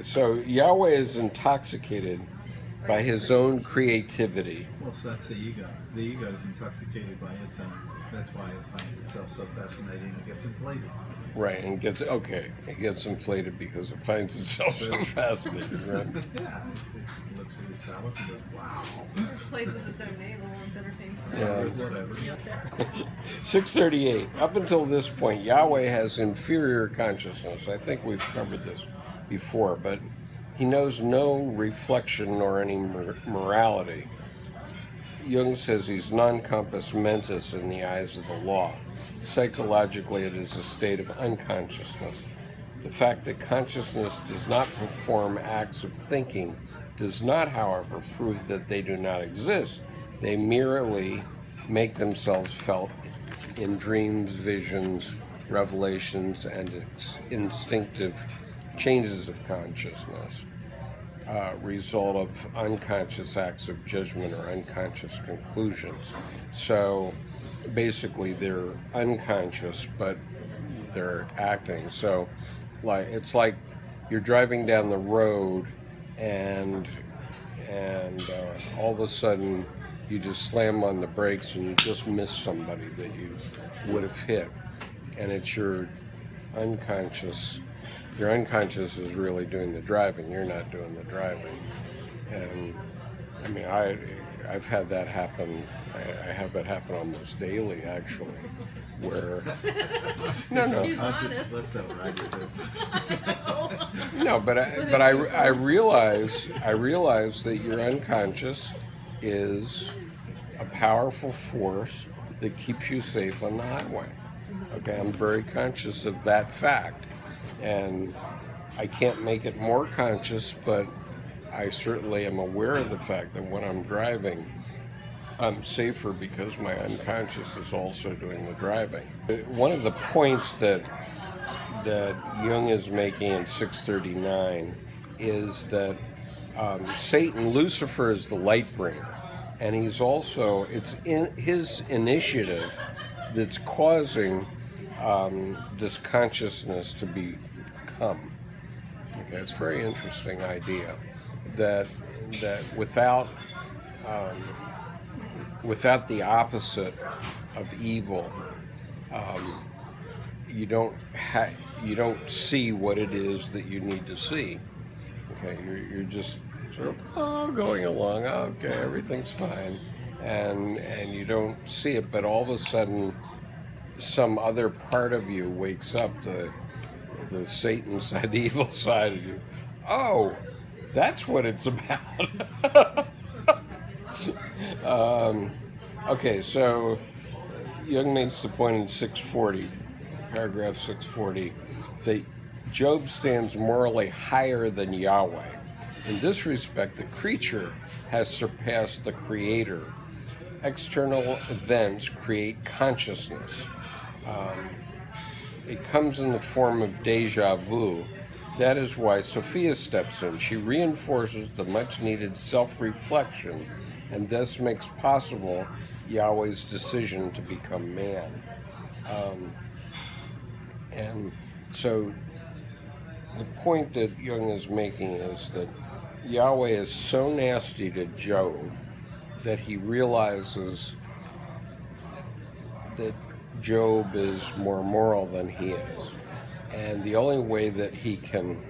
So Yahweh is intoxicated by his own creativity. Well, so that's the ego. The ego is intoxicated by its own. That's why it finds itself so fascinating and gets inflated. Right, and it gets inflated because it finds itself so fascinating. Right? Yeah, it looks at his phallus and goes, wow. Plays with its own navel and it's entertaining. Yeah. Whatever. 638. Up until this point, Yahweh has inferior consciousness. I think we've covered this before, but he knows no reflection nor any morality. Jung says he's non compos mentis in the eyes of the law. Psychologically, it is a state of unconsciousness. The fact that consciousness does not perform acts of thinking does not, however, prove that they do not exist. They merely make themselves felt in dreams, visions, revelations, and instinctive changes of consciousness. Result of unconscious acts of judgment or unconscious conclusions. So basically they're unconscious, but they're acting. So it's like you're driving down the road and all of a sudden you just slam on the brakes and you just miss somebody that you would have hit, and it's your unconscious. Your unconscious is really doing the driving. You're not doing the driving. And I mean, I've had that happen. I have it happen almost daily, actually. Where no, He's Conscious, honest. let's not ride with it. no, but I realize that your unconscious is a powerful force that keeps you safe on the highway. Okay, I'm very conscious of that fact. And I can't make it more conscious, but I certainly am aware of the fact that when I'm driving, I'm safer because my unconscious is also doing the driving. One of the points that Jung is making in 639 is that Satan, Lucifer, is the light bringer, and it's in his initiative that's causing this consciousness to become. Okay, it's a very interesting idea that without the opposite of evil, you don't see what it is that you need to see. Okay, you're just sort of going along. Okay, everything's fine, and you don't see it, but all of a sudden some other part of you wakes up, the Satan side, the evil side of you. Oh, that's what it's about. Okay, so Jung makes the point in 640, paragraph 640, that Job stands morally higher than Yahweh. In this respect, the creature has surpassed the creator. External events create consciousness. It comes in the form of deja vu. That is why Sophia steps in. She reinforces the much-needed self-reflection and thus makes possible Yahweh's decision to become man. And so the point that Jung is making is that Yahweh is so nasty to Job that he realizes that Job is more moral than he is. And the only way that he can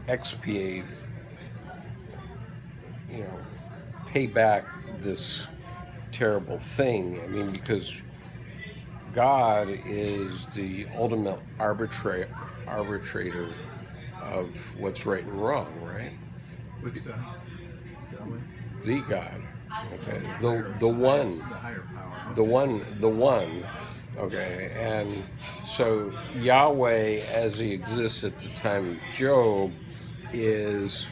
expiate, pay back this terrible thing, I mean, because God is the ultimate arbitrator of what's right and wrong, right? Which God? Yahweh? The God. Okay. The one. The higher power. The one. Okay. And so Yahweh, as he exists at the time of Job, is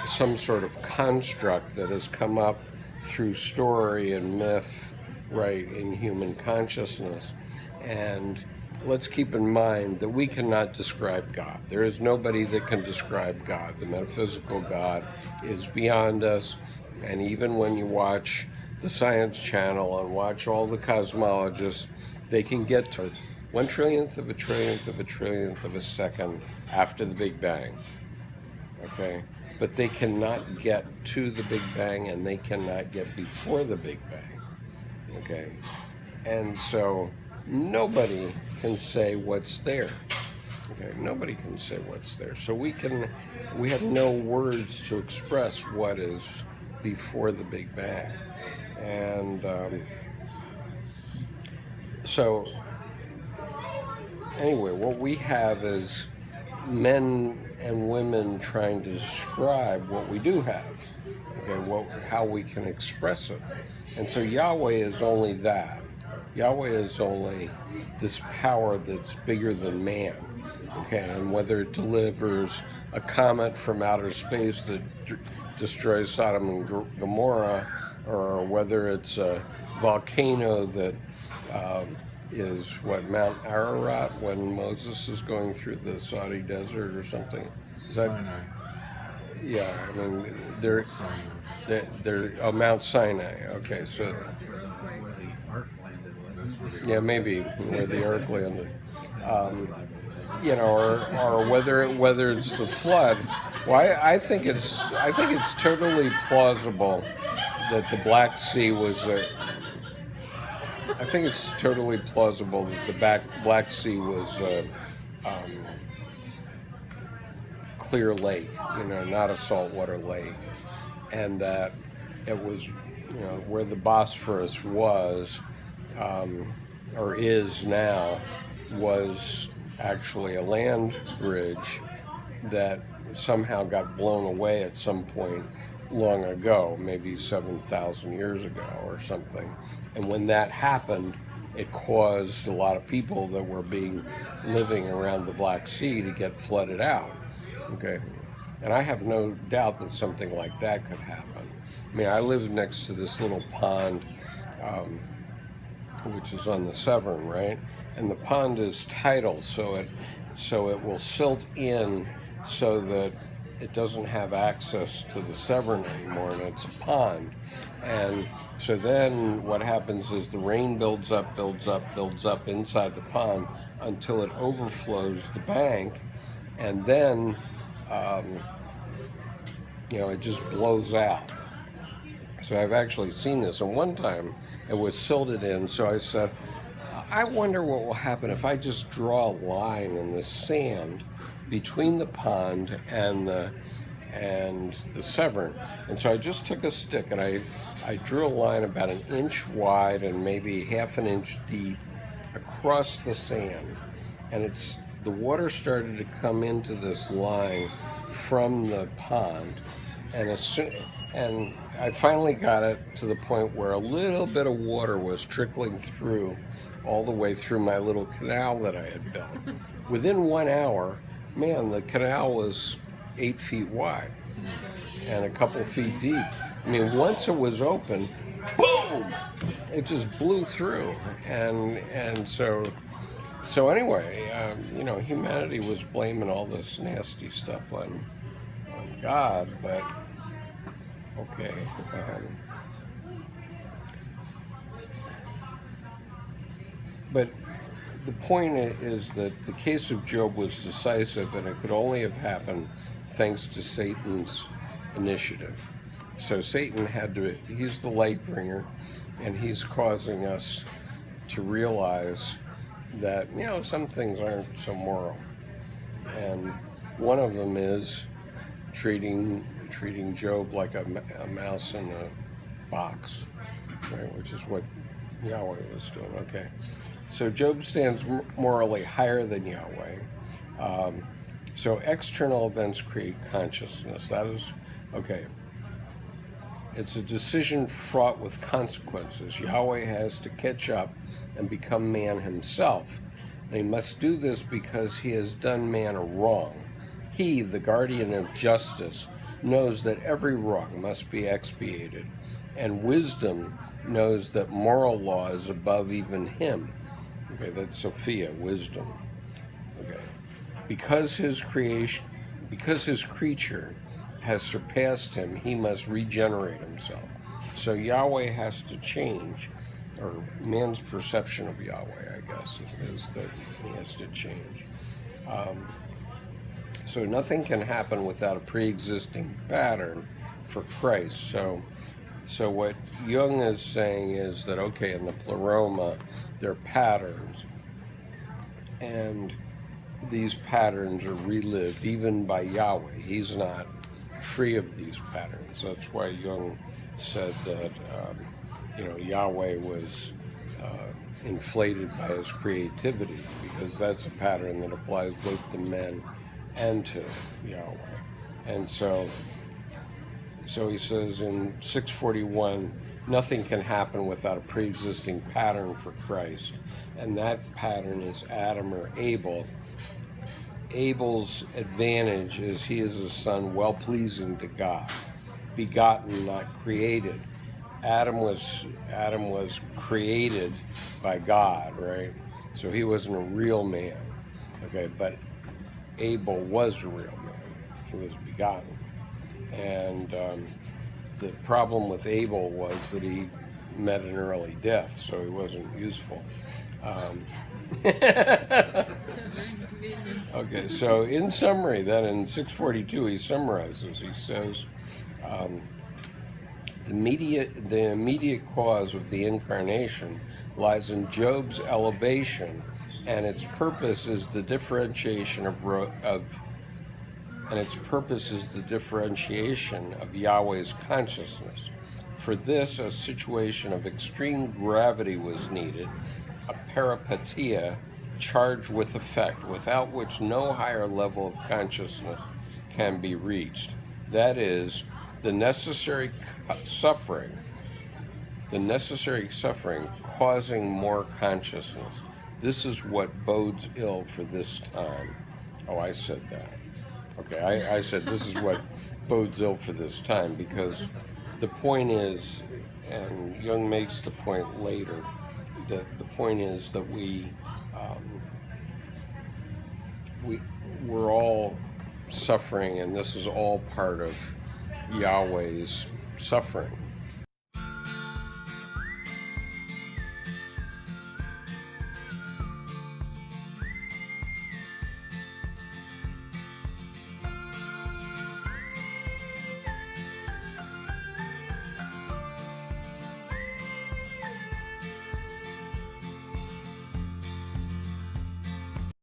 some sort of construct that has come up through story and myth, right, in human consciousness. And let's keep in mind that we cannot describe God. There is nobody that can describe God. The metaphysical God is beyond us. And even when you watch the Science Channel and watch all the cosmologists, they can get to 1/trillionth of a trillionth of a trillionth of a second after the Big Bang. okay? But they cannot get to the Big Bang, and they cannot get before the Big Bang, okay? And so nobody can say what's there. Okay, nobody can say what's there. So we have no words to express what is before the Big Bang. And so anyway, what we have is men and women trying to describe what we do have, okay, how we can express it. And so Yahweh is only that. Yahweh is only this power that's bigger than man, okay, and whether it delivers a comet from outer space that destroys Sodom and Gomorrah, or whether it's a volcano that is Mount Ararat when Moses is going through the Saudi desert or something. Is that? Sinai. Yeah, I mean they're Mount Sinai. Okay, so That's where the ark landed. Wasn't yeah, maybe where the ark landed. Or whether it's the flood. Well, I think it's totally plausible that the Black Sea was I think it's totally plausible that the Black Sea was a clear lake, not a saltwater lake, and that it was, where the Bosphorus was, or is now, was actually a land bridge that somehow got blown away at some point long ago, maybe 7,000 years ago or something. And when that happened, it caused a lot of people that were living around the Black Sea to get flooded out. Okay, and I have no doubt that something like that could happen. I mean, I live next to this little pond, which is on the Severn, right? And the pond is tidal, so it will silt in so that it doesn't have access to the Severn anymore, and it's a pond. And so then what happens is the rain builds up inside the pond until it overflows the bank, and then it just blows out. So I've actually seen this, and one time it was silted in, so I said, I wonder what will happen if I just draw a line in the sand between the pond and the Severn. And so I just took a stick and I drew a line about 1 inch wide and maybe half an inch deep across the sand. And the water started to come into this line from the pond, and I finally got it to the point where a little bit of water was trickling through all the way through my little canal that I had built. Within 1 hour, man, the canal was 8 feet wide and a couple feet deep. I mean, once it was open, boom, it just blew through. And so anyway, humanity was blaming all this nasty stuff on God, but okay. But the point is that the case of Job was decisive, and it could only have happened thanks to Satan's initiative. So Satan he's the light bringer, and he's causing us to realize that, some things aren't so moral. And one of them is treating Job like a mouse in a box, right? Which is what Yahweh was doing. Okay. So Job stands morally higher than Yahweh. So external events create consciousness. That is, okay. It's a decision fraught with consequences. Yahweh has to catch up and become man himself. And he must do this because he has done man a wrong. He, the guardian of justice, knows that every wrong must be expiated. And wisdom knows that moral law is above even him. Okay, that's Sophia, wisdom. Okay. Because his creature has surpassed him, he must regenerate himself. So Yahweh has to change, or man's perception of Yahweh, I guess, is that he has to change. So nothing can happen without a pre-existing pattern for Christ. So what Jung is saying is that, okay, in the Pleroma, there are patterns, and these patterns are relived even by Yahweh. He's not free of these patterns. That's why Jung said that Yahweh was inflated by his creativity, because that's a pattern that applies both to men and to Yahweh. And so he says in 641, nothing can happen without a pre-existing pattern for Christ, and that pattern is Adam or Abel. Abel's advantage is he is a son well-pleasing to God, begotten, not created. Adam was created by God, right? So he wasn't a real man, okay? But Abel was a real man. He was begotten. And the problem with Abel was that he met an early death, so he wasn't useful. Okay, so in summary, then in 642, he summarizes. He says, the immediate cause of the incarnation lies in Job's elevation, and its purpose is the differentiation of Yahweh's consciousness. For this, a situation of extreme gravity was needed, a peripatia charged with effect, without which no higher level of consciousness can be reached. That is, the necessary suffering causing more consciousness. This is what bodes ill for this time. Oh, I said that. Okay, I said this is what bodes ill for this time, because the point is, and Jung makes the point later, that the point is that we're all suffering, and this is all part of Yahweh's suffering.